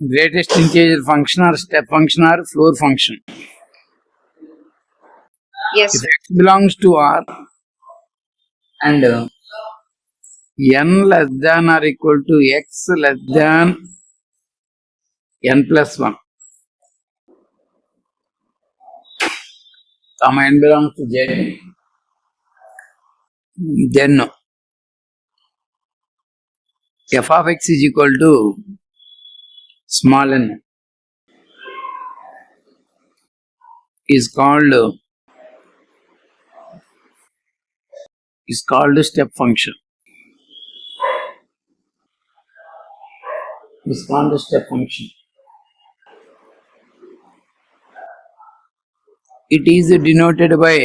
greatest integer function or step function or floor function. Yes, If sir. x belongs to R and n less than or equal to x less than n plus 1, comma n belongs to Z, then f of x is equal to small n is called step function. Is called step function. It is denoted by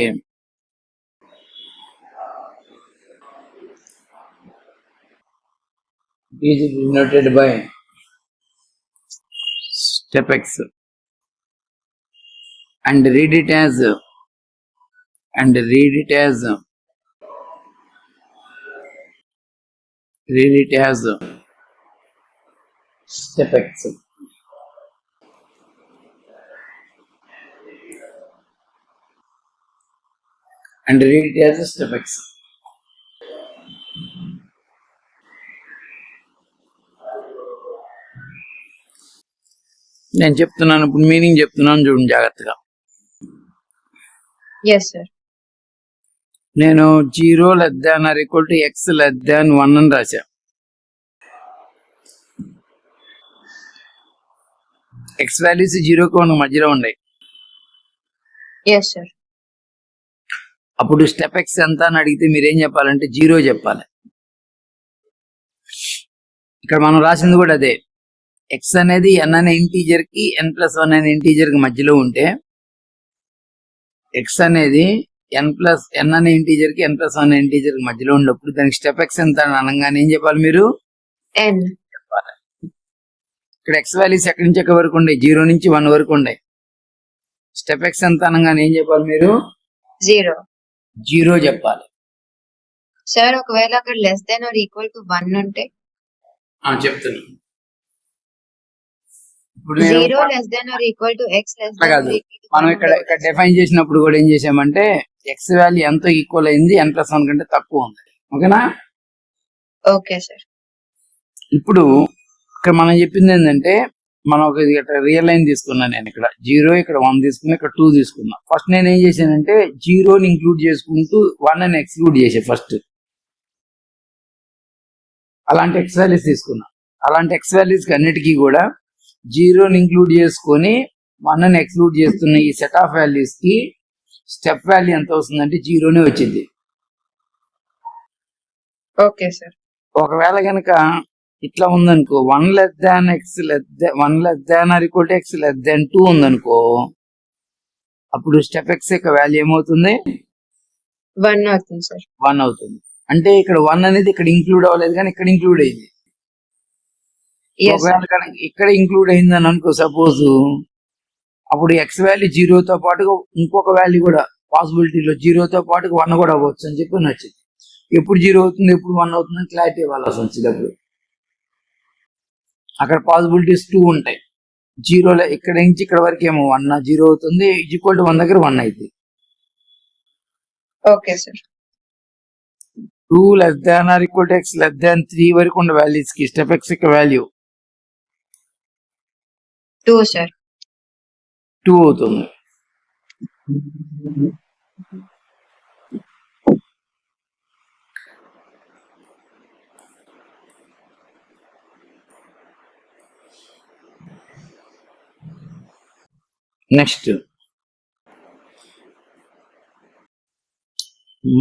step x and read it as step x. And read it as a step x. నేను చెప్తున్నాను ఇప్పుడు meaning చెప్తున్నాను చూడండి జాగ్రత్తగా. Yes, sir. నేను 0 less than or equal to x less than 1 అని రాశా. x values 0కి 1 మధ్యలో ఉన్నాయి. Yes, sir. అప్పుడు స్టెప్ ఎక్స్ ఎంత అని అడిగితే మీరేం చెప్పాలంటే 0 చెప్పాలి. ఇక్కడ మనం రాసింది కూడా అదే. ఎక్స్ అనేది n అనే ఇంటీజర్ కి n ప్లస్ 1 అనే ఇంటీజర్ కి మధ్యలో ఉంటే ఎక్స్ అనేది n అనే ఇంటీజర్ కి n ప్లస్ 1 అనే ఇంటీజర్ కి మధ్యలో ఉన్నప్పుడు దానికి స్టెప్ ఎక్స్ ఎంత అని అనగానే ఏం చెప్పాలి మీరు? N. చెప్పాలి. ఇక్కడ ఎక్స్ వాల్యూస్ ఎక్కడి నుంచి ఎక్కడి వరకు ఉన్నాయి? 0 నుంచి 1 వరకు ఉన్నాయి. స్టెప్ ఎక్స్ ఎంత అనగానే ఏం చెప్పాలి మీరు? 0. 0 చెప్పాలి. సార్ ఒకవేళ అక్కడ less than R equal to 1 ఉంటే చెప్తున్నాను. ఇప్పుడు 0 less than R equal to x less than కాదు, మనం ఇక్కడ డిఫైన్ చేసినప్పుడు కూడా ఏం చేసామంటే ఎక్స్ వాల్యూ ఎంతో ఈక్వల్ అయింది n ప్లస్ 1 కంటే తక్కువ ఉంది. ఓకేనా? Okay sir. ఇప్పుడు ఇక్కడ మనం చెప్పింది ఏంటంటే మనం ఒక రియల్ లైన్ తీసుకున్నాను. నేను ఇక్కడ 0 ఇక్కడ 1 తీసుకున్నా, ఇక్కడ 2 తీసుకున్నా. ఫస్ట్ నేను ఏం చేశానంటే 0ని ఇంక్లూడ్ చేసుకుంటూ 1 అని ఎక్స్క్లూడ్ చేసా ఫస్ట్. అలాంటి ఎక్స్ వాల్యూస్ తీసుకున్నా. అలాంటి ఎక్స్ వాల్యూస్ అన్నిటికీ కూడా 0ని ఇంక్లూడ్ చేసుకొని 1 అని ఎక్స్క్లూడ్ చేస్తున్న ఈ సెట్ ఆఫ్ వాల్యూస్ కి స్టెప్ వాల్యూ ఎంత వస్తుందంటే 0నే వచ్చింది. Okay sir. ఒకవేళ కనుక ఇట్లా ఉందనుకో 1 less than X one less than or equal to X less దాన్ 2 ఉందనుకో అప్పుడు స్టెప్ ఎక్స్ యొక్క వాల్యూ ఏమవుతుంది? 1 అవుతుంది సార్. 1 అవుతుంది. అంటే ఇక్కడ 1 అనేది ఇక్కడ ఇంక్లూడ్ అవ్వలేదు కానీ ఇక్కడ ఇంక్లూడ్ అయింది. ఒకవేళ కనుక ఇక్కడ ఇంక్లూడ్ అయిందని అనుకో సపోజ్, అప్పుడు ఎక్స్ వాల్యూ 0తో పాటుగా ఇంకొక వాల్యూ కూడా పాసిబిలిటీలో 0తో పాటుగా 1 కూడా అవ్వచ్చు అని చెప్పి నచ్చింది. ఎప్పుడు 0 అవుతుంది ఎప్పుడు 1 అవుతుందని క్లారిటీ ఇవ్వాల్సి వచ్చింది. అప్పుడు అక్కడ పాసిబిలిటీస్ 2 ఉంటాయి. 0 ఇక్కడ నుంచి ఇక్కడ వరకు ఏమో 1 0 అవుతుంది, ఈక్వల్ టు 1 దగ్గర 1 అవుతుంది. Okay sir. 2 less than or equal to X less దాన్ 3 వరకు ఉన్న వాల్యూస్ కి స్టెప్ ఎక్స్ యొక్క వాల్యూ 2 సార్. 2 అవుతుంది. Next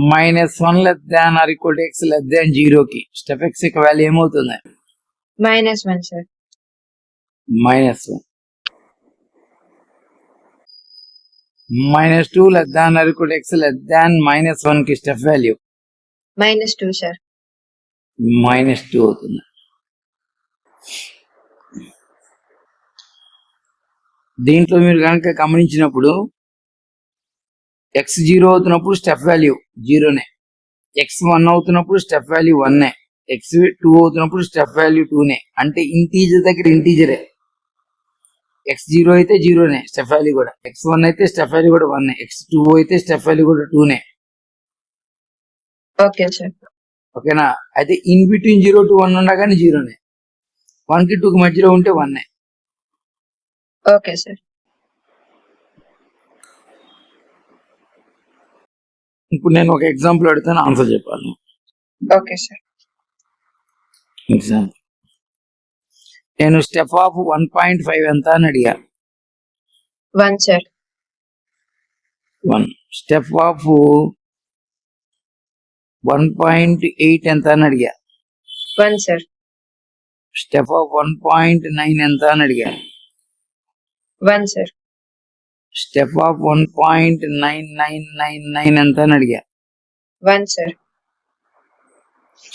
-1 less than or equal to X less దాన్ 0 కి స్టెప్ ఎక్స్ యొక్క వాల్యూ ఏమవుతుంది? -1 sir. -1. -2 less than or equal to X less దాన్ -1 కి step value -2 sir. -2 అవుతుంది. దీంట్లో మీరు కనుక గమనించినప్పుడు x 0 అవుతున్నప్పుడు స్టెప్ వాల్యూ 0నే, x 1 అవుతున్నప్పుడు స్టెప్ వాల్యూ 1నే, x 2 అవుతున్నప్పుడు స్టెప్ వాల్యూ 2నే. అంటే ఇంటీజర్ దగ్గర ఇంటీజరే. x0 అయితే జీరోనే స్టెప్ వాల్యూ కూడా, x1 అయితే స్టెప్ వాల్యూ కూడా 1, x2 అయితే స్టెప్ వాల్యూ కూడా 2నే. Okay sir. ఓకేనా? అయితే ఇన్ బిట్వీన్ 0 to 1 ఉండగానే జీరోనే, 1 కి 2 కి మధ్యలో ఉంటే 1నే. Okay sir. ఇప్పుడు నేను ఒక ఎగ్జాంపుల్ అడుగుతాను, ఆన్సర్ చెప్పాలి. Okay sir. ఎగ్జాంపుల్, నేను స్టెప్ ఆఫ్ 1.5 ఎంత అని అడిగా. 1 సార్. 1. స్టెప్ ఆఫ్ 1.8 ఎంత అని అడిగా. 1 సార్. స్టెప్ ఆఫ్ 1.9 ఎంత అని అడిగా. 1 సార్. స్టెప్ ఆఫ్ 1.9999 ఎంత అని అడిగా. 1 సార్.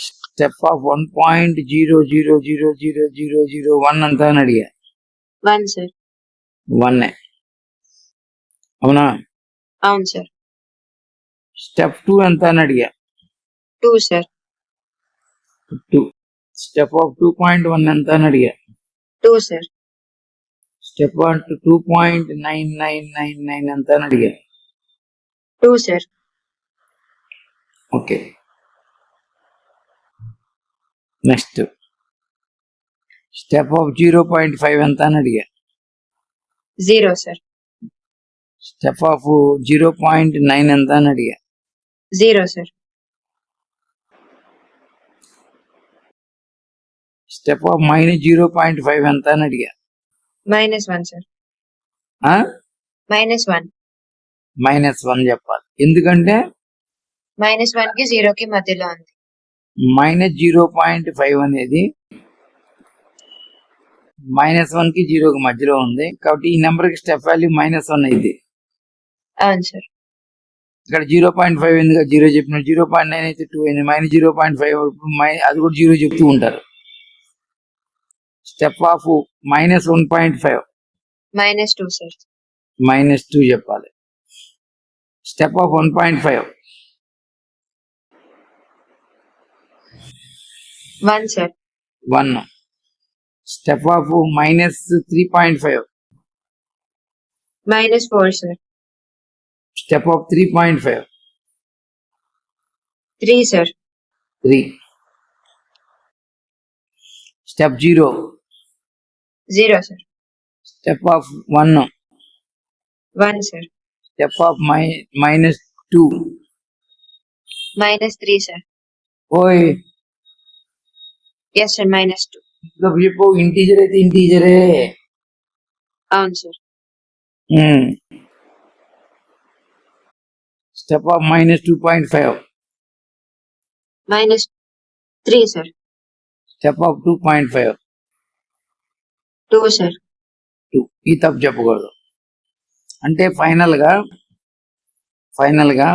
స్టెప్ ఆఫ్ 1.000001 ఎంత అని అడిగా. 1 సార్. 1. అవునా? అవును సార్. స్టెప్ 2 ఎంత అని అడిగా. 2 సార్. 2. స్టెప్ ఆఫ్ 2.1 ఎంత అని అడిగా. 2 సార్. స్టెప్ ఆఫ్ 2.9999 ఎంత అని అడిగా. 2 sir. Okay. Next step of 0.5 ఎంత అని అడిగా. 0 సార్. స్టెప్ ఆఫ్ 0.9 ఎంత అని అడిగా. 0 సార్. స్టెప్ ఆఫ్ -0.5 ఎంత అని అడిగా. -1 సార్. -1. -1 చెప్పాలి, ఎందుకంటే -1 కి 0 కి మధ్యలో ఉంది. -0.5 అనేది -1 కి 0 కి మధ్యలో ఉంది, కాబట్టి ఈ నెంబర్ కి స్టెప్ వాల్యూ -1 అయింది. అవును సార్. ఇక్కడ 0.5 ఎందుకు 0 చెప్పిన, 0.9 అయితే 2 అయింది, -0.5 అది కూడా 0 చెప్తూ ఉంటారు. Step of -1.5 -2 sir. -2 చెప్పాలి. Step of 1.5 1 sir. 1. Step of -3.5 -4 sir. Step of 3.5 3 sir. 3. Step 0 0 sir. Step of 1 1 sir. Step of -2 -3 sir. ఓయ్ ఎస్ సార్. -2. చెప్పు, ఇంటీజర్ అయితే ఇంటీజరే. అవును sir. Step of -2.5 -3 sir. Step of 2.5 2 sir. 2. ఈ తప్పు చెప్పకూడదు. అంటే ఫైనల్ గా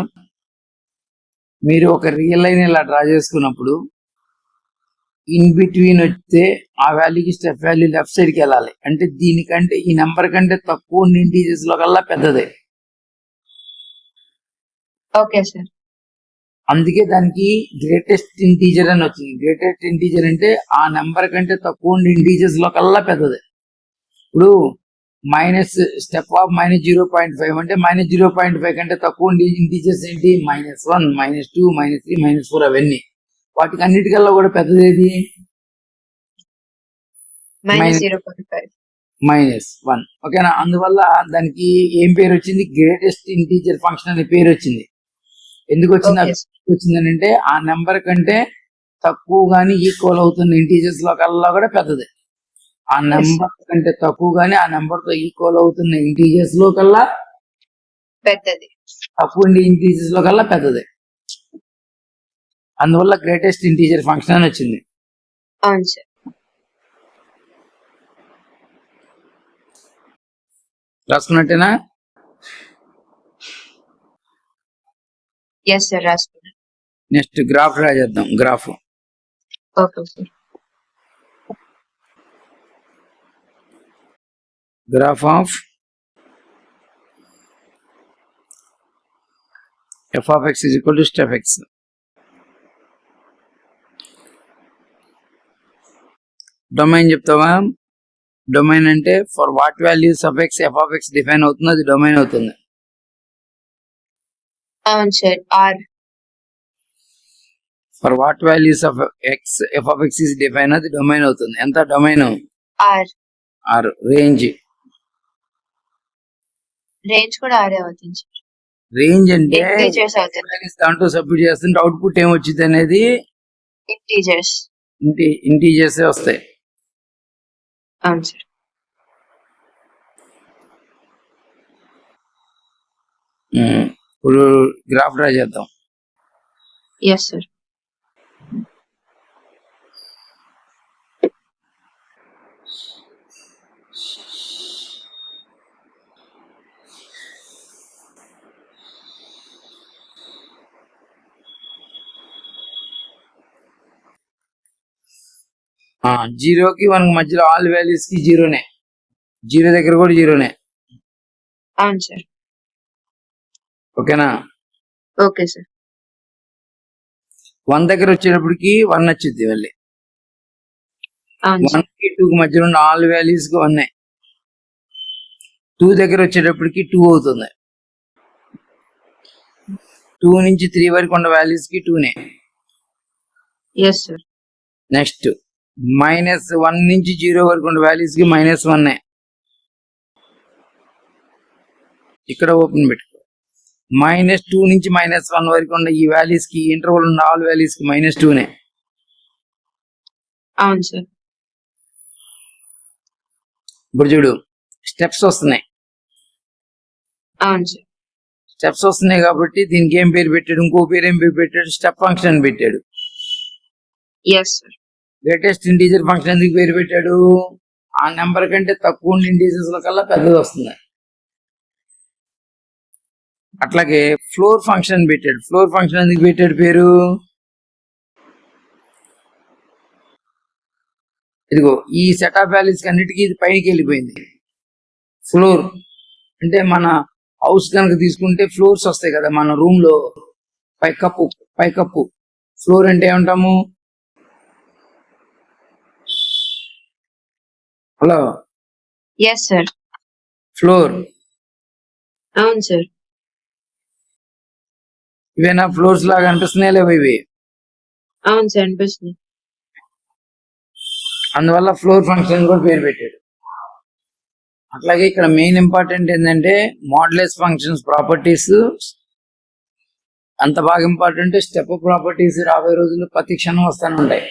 మీరు ఒక రియల్ లైన్ ఇలా డ్రా చేసుకున్నప్పుడు ఇన్ బిట్వీన్ వస్తే ఆ వాల్యూకి స్టెప్ వాల్యూ లెఫ్ట్ సైడ్ కి వెళ్ళాలి. అంటే దీనికంటే ఈ నెంబర్ కంటే తక్కువ ఇంటీజర్స్ లో కల్లా పెద్దదే. Okay sir. అందుకే దానికి గ్రేటెస్ట్ ఇంటీజర్ అని వచ్చింది. గ్రేటెస్ట్ ఇంటీజర్ అంటే ఆ నెంబర్ కంటే తక్కువ ఇంటీజర్స్ లో కల్లా పెద్దదే. ఇప్పుడు స్టెప్ ఆఫ్ -0.5 అంటే -0.5 కంటే తక్కువ ఇంటీజర్స్ ఏంటి? -1, -2, -3, -4 అవన్నీ. వాటికి అన్నిటికల్లా కూడా పెద్దది ఏది? -0.5. -1. ఓకేనా? అందువల్ల దానికి ఏం పేరు వచ్చింది? గ్రేటెస్ట్ ఇంటీజర్ ఫంక్షన్ అనే పేరు వచ్చింది. ఎందుకు వచ్చిందని అంటే ఆ నెంబర్ కంటే తక్కువ గానీ ఈక్వల్ అవుతున్న ఇంటీజర్స్ లో కల్లా కూడా పెద్దది. ఆ నెంబర్ కంటే తక్కువ గానీ ఆ నెంబర్ తో ఈక్వల్ అవుతున్న ఇంటీజర్స్ లో కల్లా పెద్దది. తక్కువ ఇంటీజర్స్ లో కల్లా పెద్దది. అందువల్ల గ్రేటెస్ట్ ఇంటీజర్ ఫంక్షన్ అని వచ్చింది. అవును సార్. రాసుకున్నట్టేనా? ఎస్ సార్, రాసుకున్నా. నెక్స్ట్ గ్రాఫ్ డ్రా చేద్దాం. Graph okay sir. Graph of f of x is equal to step x. Domain చెప్తావా? డొమైన్ అంటే for what values of x f of x define అవుతుంది, అది డొమైన్ అవుతుంది. అవును sir. R. For what values of x f of x is define, అది domain అవుతుంది. ఎంత domain? R. R. Range, range కూడా ఆరే అవుతుంది సార్. రేంజ్ అంటే ఇంటీజర్స్ అవుతుంది. దాంట్లో సబ్మిట్ చేస్తుంటే అవుట్పుట్ ఏమొచ్చింది అనేది ఇంటీజర్స్. ఇంటీజర్స్ వస్తాయి. అవును సార్. ఇప్పుడు గ్రాఫ్ డ్రా చేద్దాం. Yes sir. జీరోకి 1 మధ్యలో ఆల్ వాల్యూస్ కి జీరోనే, జీరో దగ్గర కూడా జీరోనే. అవును సార్. ఓకేనా? Okay sir. 1 దగ్గర వచ్చేటప్పటికి 1 వచ్చింది మళ్ళీ. అవును 1 సార్. కి 2 కి మధ్యలో ఉన్న ఆల్ వాల్యూస్ కి 1. 2 దగ్గర వచ్చేటప్పటికి 2 అవుతుంది. 2 నుంచి 3 వరకు ఉన్న వాల్యూస్ కి 2నే. Yes sir. నెక్స్ట్ -1 నుంచి 0 వరకు ఉన్న వాల్యూస్ కి -1. ఇక్కడ ఓపెన్ పెట్టుకో. -2 నుంచి -1 వరకు ఉన్న ఈ వాల్యూస్ కి ఇంటర్వల్ ఉన్న ఆల్ వాల్యూస్ కి -2నే. అవును సార్. ఇప్పుడు చూడు, స్టెప్స్ వస్తున్నాయి. అవును సార్. స్టెప్స్ వస్తున్నాయి కాబట్టి దీనికి ఏం పేరు పెట్టాడు? ఇంకో పేరు ఏం పేరు పెట్టాడు? స్టెప్ ఫంక్షన్ పెట్టాడు. Yes sir. Greatest integer function ఎందుకు పేరు పెట్టాడు? ఆ నెంబర్ కంటే తక్కువ ఉన్న ఇంటీజర్స్ కల్లా పెద్దది వస్తుంది. అట్లాగే ఫ్లోర్ ఫంక్షన్ పెట్టాడు. ఫ్లోర్ ఫంక్షన్ ఎందుకు పెట్టాడు పేరు? ఇదిగో ఈ సెట్ ఆఫ్ వాల్యూస్ అన్నిటికీ ఇది పైకి వెళ్ళిపోయింది. ఫ్లోర్ అంటే మన హౌస్ కనుక తీసుకుంటే ఫ్లోర్స్ వస్తాయి కదా, మన రూమ్ లో పైకప్పు. ఫ్లోర్ అంటే ఏమంటాము? Hello, yes sir. ఫ్లోర్. అవును సార్. ఇవేనా ఫ్లోర్స్ లాగా అనిపిస్తున్నాయి లేవు ఇవి? అవును సార్ అనిపిస్తుంది. అందువల్ల ఫ్లోర్ ఫంక్షన్ కూడా పేరు పెట్టాడు. అట్లాగే ఇక్కడ మెయిన్ ఇంపార్టెంట్ ఏంటంటే మోడ్యులస్ ఫంక్షన్స్ ప్రాపర్టీస్. అంత బాగా ఇంపార్టెంట్ స్టెప్ ప్రాపర్టీస్ రాబోయే రోజుల్లో ప్రతి క్షణం వస్తూనే ఉంటాయి.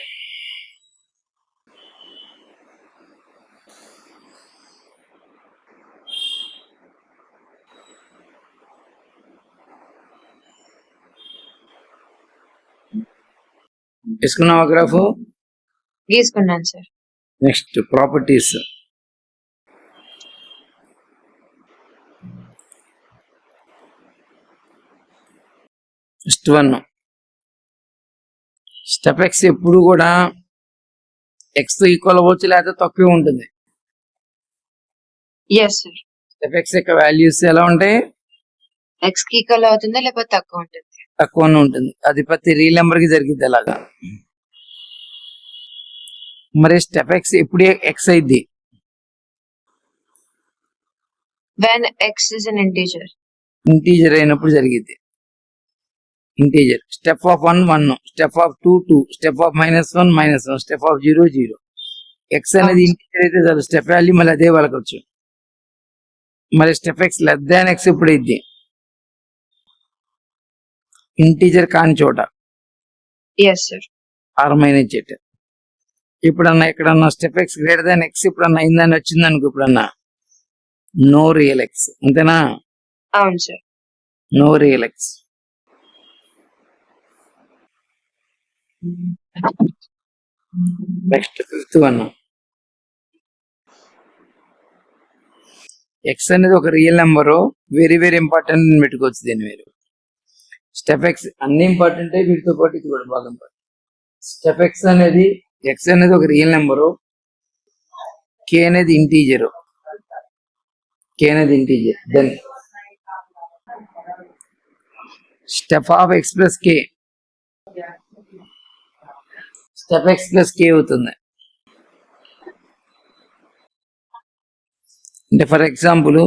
తీసుకున్నావా గ్రాఫ్? గీసుకున్నాను sir. Next properties. First 1 step X ఎప్పుడు కూడా ఎక్స్ తో ఈక్వల్ అవ్వచ్చు, లేకపోతే తక్కువ ఉంటుంది. Yes sir. స్టెప్ ఎక్స్ యొక్క వాల్యూస్ ఎలా ఉంటాయి? ఎక్స్ కి ఈక్వల్ అవుతుందా లేకపోతే తక్కువ ఉంటుంది? తక్కువనే ఉంటుంది. అది ప్రతి రియల్ నెంబర్ కి జరిగింది అలాగా. మరి స్టెప్ ఎక్స్ ఎప్పుడు ఎక్స్ అయింది? When X is an integer. Integer అయినప్పుడు జరిగింది. Integer. Step of 1 1, step of 2 2, step of -1 -1, step of 0 0. X అనేది ఇంటీజర్ అయితే చాలు, స్టెప్ వాల్యూ మళ్ళీ అదే వాళ్ళకొచ్చు. మరి step X less than X ఎప్పుడు అయింది? ఇంటీజర్ కాని చోట. Yes sir. -z. ఇప్పుడన్నా ఎక్కడన్నా step X greater than X ఇప్పుడన్నా అయిందని వచ్చింది అనుకో, ఇప్పుడన్నా నో రియల్ ఎక్స్. అంతేనా? అవును sir. No real X. Next 5th 1. X అనేది ఒక real number, very very important అని పెట్టుకోవచ్చు దీన్ని మీరు. స్టెప్ ఎక్స్ అన్ని ఇంపార్టెంట్, వీటితో పాటు ఇది కూడా బాగా ఇంపార్టెంట్. స్టెప్ ఎక్స్ అనేది ఒక రియల్ నెంబరు, కే అనేది integer. Then step of x plus k, step x plus k అవుతుంది. అంటే for example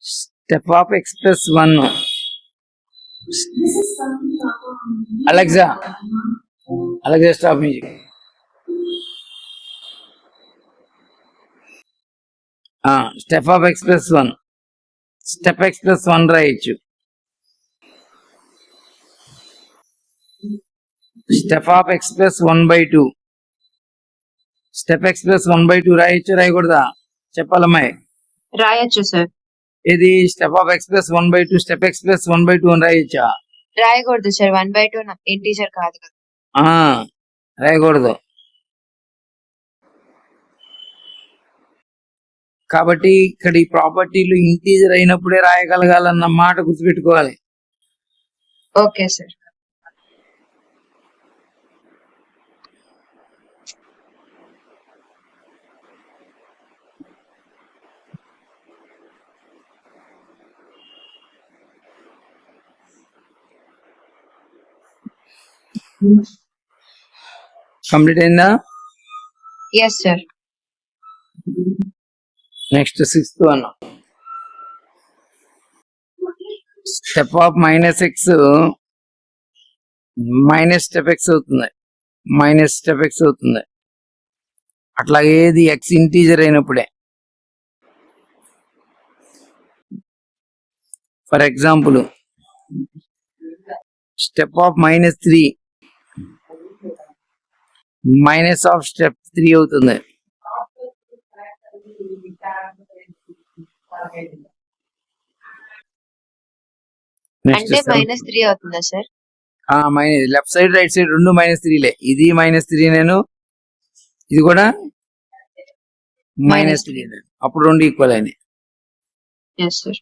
step of x plus 1 Alexa stop music. Step of x plus 1 step x plus 1 రాయొచ్చు. Step of x plus 1/2 step x plus 1/2 రాయొచ్చు రాయకూడదా చెప్పాలమ్మాయి. రాయొచ్చు sir. ఇది step of x plus 1/2 step x plus 1/2 అని రాయొచ్చా? రాయకూడదు సార్. 1/2 ఇంటీజర్ కాదు కదా. రాయకూడదు. కాబట్టి ఇక్కడ ఈ ప్రాపర్టీలు ఇంటీజర్ అయినప్పుడే రాయగలగాలన్న మాట గుర్తుపెట్టుకోవాలి. Okay sir. కంప్లీట్ అయిందా? Yes sir. Next 6th one. Step of -x minus step x అవుతుంది. అట్లాగే ఏది ఎక్స్ ఇంటీజర్ అయినప్పుడే. For example step of -3 minus of step 3 అవుతుంది. అంటే -3 అవుతుందా సార్? లెఫ్ట్ సైడ్ రైట్ సైడ్ రెండు -3లే. ఇది -3 నేను ఇది కూడా -3 అప్పుడు రెండు ఈక్వల్ అయినాయి. Yes sir.